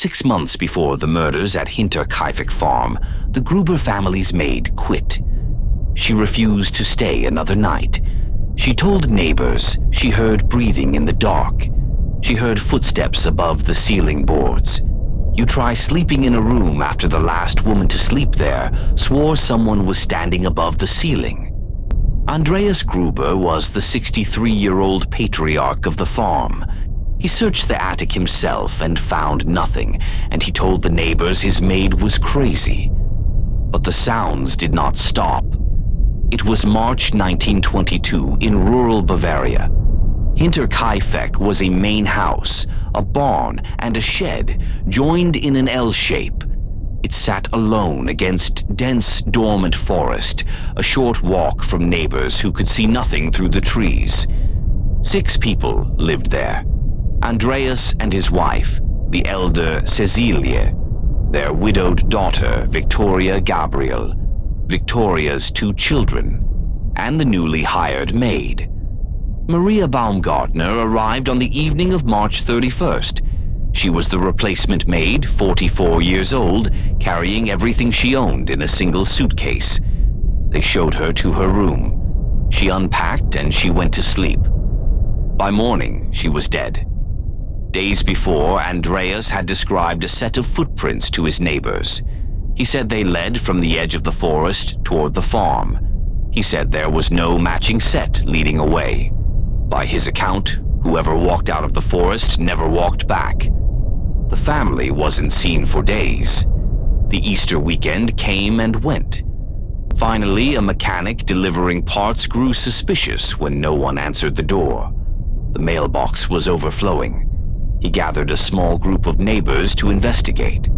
6 months before the murders at Hinterkaifeck farm, the Gruber family's maid quit. She refused to stay another night. She told neighbors she heard breathing in the dark. She heard footsteps above the ceiling boards. You try sleeping in a room after the last woman to sleep there swore someone was standing above the ceiling. Andreas Gruber was the 63-year-old patriarch of the farm. He searched the attic himself and found nothing, and he told the neighbors his maid was crazy. But the sounds did not stop. It was March 1922 in rural Bavaria. Hinterkaifeck was a main house, a barn, and a shed joined in an L shape. It sat alone against dense, dormant forest, a short walk from neighbors who could see nothing through the trees. 6 people lived there. Andreas and his wife, the elder Cecilia, their widowed daughter Victoria Gabriel, Victoria's 2 children, and the newly hired maid. Maria Baumgartner arrived on the evening of March 31st. She was the replacement maid, 44 years old, carrying everything she owned in a single suitcase. They showed her to her room. She unpacked and she went to sleep. By morning, she was dead. Days before, Andreas had described a set of footprints to his neighbors. He said they led from the edge of the forest toward the farm. He said there was no matching set leading away. By his account, whoever walked out of the forest never walked back. The family wasn't seen for days. The Easter weekend came and went. Finally, a mechanic delivering parts grew suspicious when no one answered the door. The mailbox was overflowing. He gathered a small group of neighbors to investigate.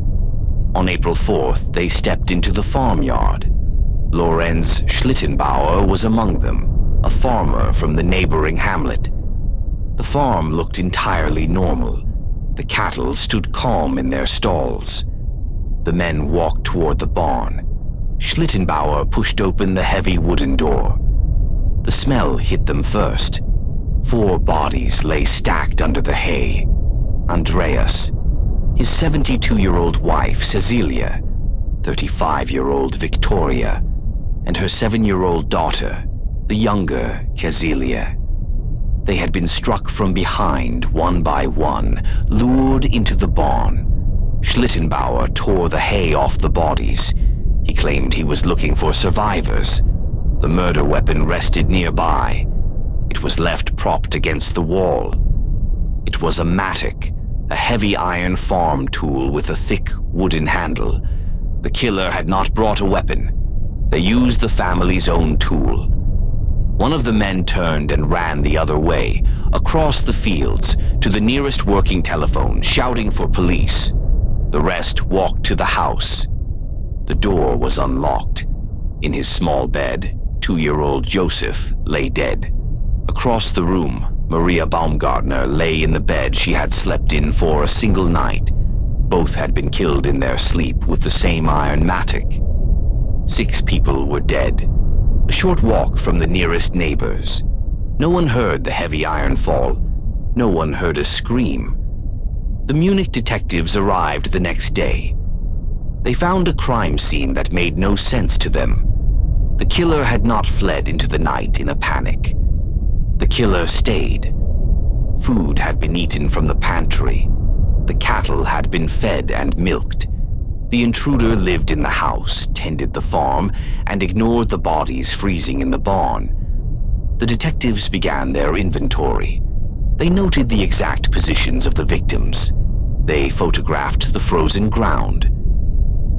On April 4th, they stepped into the farmyard. Lorenz Schlittenbauer was among them, a farmer from the neighboring hamlet. The farm looked entirely normal. The cattle stood calm in their stalls. The men walked toward the barn. Schlittenbauer pushed open the heavy wooden door. The smell hit them first. 4 bodies lay stacked under the hay. Andreas, his 72-year-old wife Cecilia, 35-year-old Victoria, and her 7-year-old daughter, the younger Cecilia. They had been struck from behind, one by one, lured into the barn. Schlittenbauer tore the hay off the bodies. He claimed he was looking for survivors. The murder weapon rested nearby. It was left propped against the wall. It was a mattock, a heavy iron farm tool with a thick wooden handle. The killer had not brought a weapon. They used the family's own tool. One of the men turned and ran the other way, across the fields, to the nearest working telephone, shouting for police. The rest walked to the house. The door was unlocked. In his small bed, 2-year-old Joseph lay dead. Across the room, Maria Baumgartner lay in the bed she had slept in for a single night. Both had been killed in their sleep with the same iron mattock. 6 people were dead. A short walk from the nearest neighbors. No one heard the heavy iron fall. No one heard a scream. The Munich detectives arrived the next day. They found a crime scene that made no sense to them. The killer had not fled into the night in a panic. The killer stayed. Food had been eaten from the pantry. The cattle had been fed and milked. The intruder lived in the house, tended the farm, and ignored the bodies freezing in the barn. The detectives began their inventory. They noted the exact positions of the victims. They photographed the frozen ground.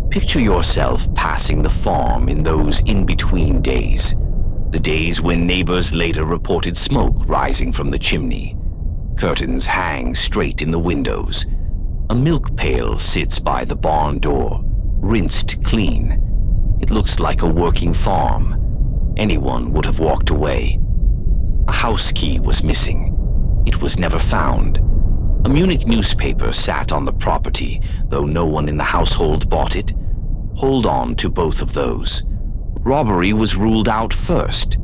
Picture yourself passing the farm in those in-between days. The days when neighbors later reported smoke rising from the chimney. Curtains hang straight in the windows. A milk pail sits by the barn door, rinsed clean. It looks like a working farm. Anyone would have walked away. A house key was missing. It was never found. A Munich newspaper sat on the property, though no one in the household bought it. Hold on to both of those. Robbery was ruled out first.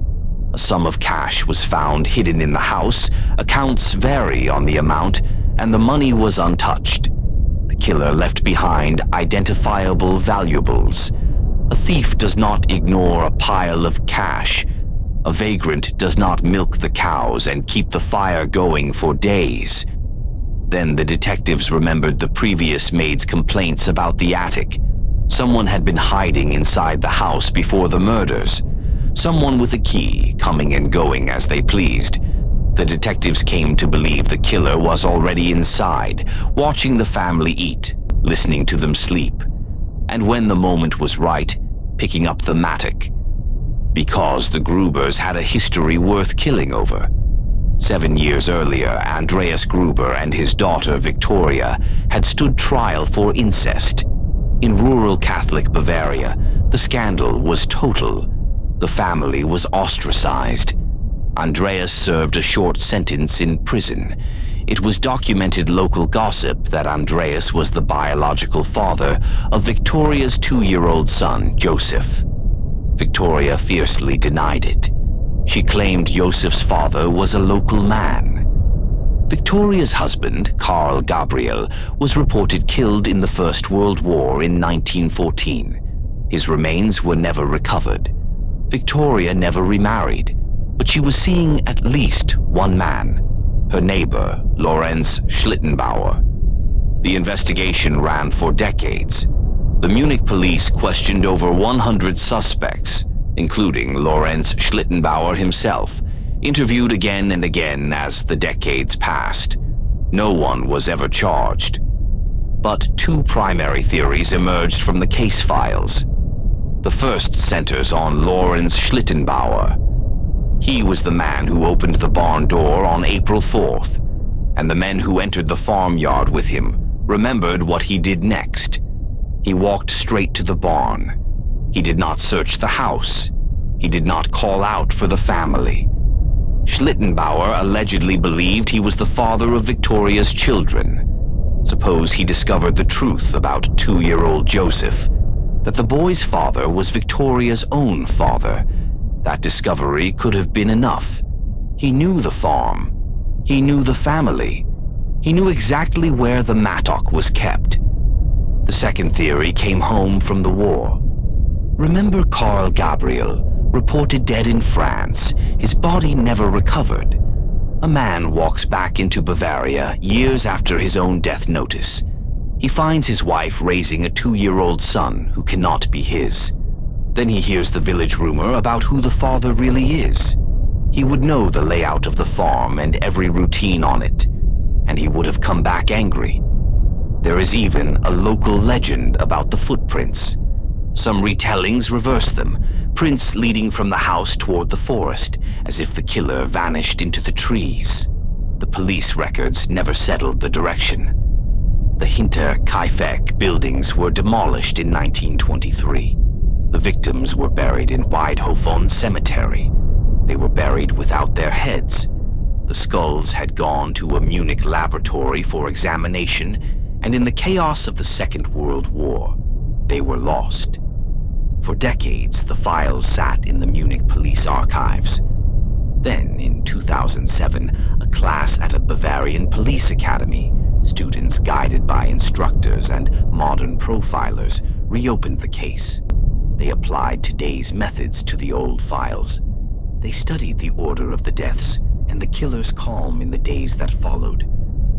A sum of cash was found hidden in the house. Accounts vary on the amount, and the money was untouched. The killer left behind identifiable valuables. A thief does not ignore a pile of cash. A vagrant does not milk the cows and keep the fire going for days. Then the detectives remembered the previous maid's complaints about the attic. Someone had been hiding inside the house before the murders. Someone with a key, coming and going as they pleased. The detectives came to believe the killer was already inside, watching the family eat, listening to them sleep, and when the moment was right, picking up the mattock. Because the Grubers had a history worth killing over. 7 years earlier, Andreas Gruber and his daughter Victoria had stood trial for incest. In rural Catholic Bavaria, the scandal was total. The family was ostracized. Andreas served a short sentence in prison. It was documented local gossip that Andreas was the biological father of Victoria's 2-year-old son, Joseph. Victoria fiercely denied it. She claimed Joseph's father was a local man. Victoria's husband, Carl Gabriel, was reported killed in the First World War in 1914. His remains were never recovered. Victoria never remarried, but she was seeing at least one man, her neighbor, Lorenz Schlittenbauer. The investigation ran for decades. The Munich police questioned over 100 suspects, including Lorenz Schlittenbauer himself, interviewed again and again as the decades passed. No one was ever charged. But 2 primary theories emerged from the case files. The first centers on Lorenz Schlittenbauer. He was the man who opened the barn door on April 4th, and the men who entered the farmyard with him remembered what he did next. He walked straight to the barn. He did not search the house. He did not call out for the family. Schlittenbauer allegedly believed he was the father of Victoria's children. Suppose he discovered the truth about 2-year-old Joseph, that the boy's father was Victoria's own father. That discovery could have been enough. He knew the farm. He knew the family. He knew exactly where the mattock was kept. The second theory came home from the war. Remember Carl Gabriel, reported dead in France, his body never recovered. A man walks back into Bavaria years after his own death notice. He finds his wife raising a 2-year-old son who cannot be his. Then he hears the village rumor about who the father really is. He would know the layout of the farm and every routine on it, and he would have come back angry. There is even a local legend about the footprints. Some retellings reverse them, prints leading from the house toward the forest, as if the killer vanished into the trees. The police records never settled the direction. The Hinterkaifeck buildings were demolished in 1923. The victims were buried in Weidhofen Cemetery. They were buried without their heads. The skulls had gone to a Munich laboratory for examination, and in the chaos of the Second World War, they were lost. For decades, the files sat in the Munich police archives. Then, in 2007, a class at a Bavarian police academy, students guided by instructors and modern profilers, reopened the case. They applied today's methods to the old files. They studied the order of the deaths and the killer's calm in the days that followed.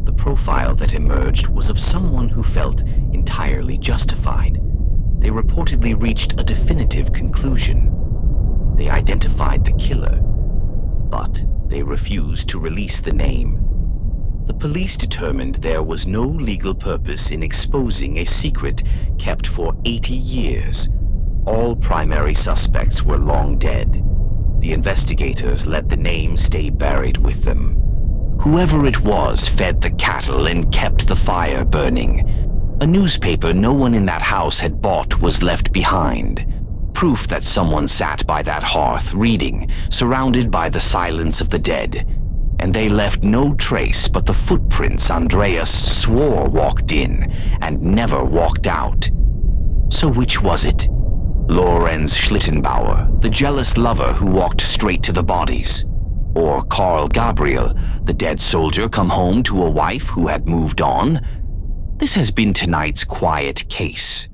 The profile that emerged was of someone who felt entirely justified. They reportedly reached a definitive conclusion. They identified the killer, but they refused to release the name. The police determined there was no legal purpose in exposing a secret kept for 80 years. All primary suspects were long dead. The investigators let the name stay buried with them. Whoever it was fed the cattle and kept the fire burning. A newspaper no one in that house had bought was left behind. Proof that someone sat by that hearth reading, surrounded by the silence of the dead. And they left no trace but the footprints Andreas swore walked in and never walked out. So which was it? Lorenz Schlittenbauer, the jealous lover who walked straight to the bodies? Or Carl Gabriel, the dead soldier come home to a wife who had moved on? This has been tonight's quiet case.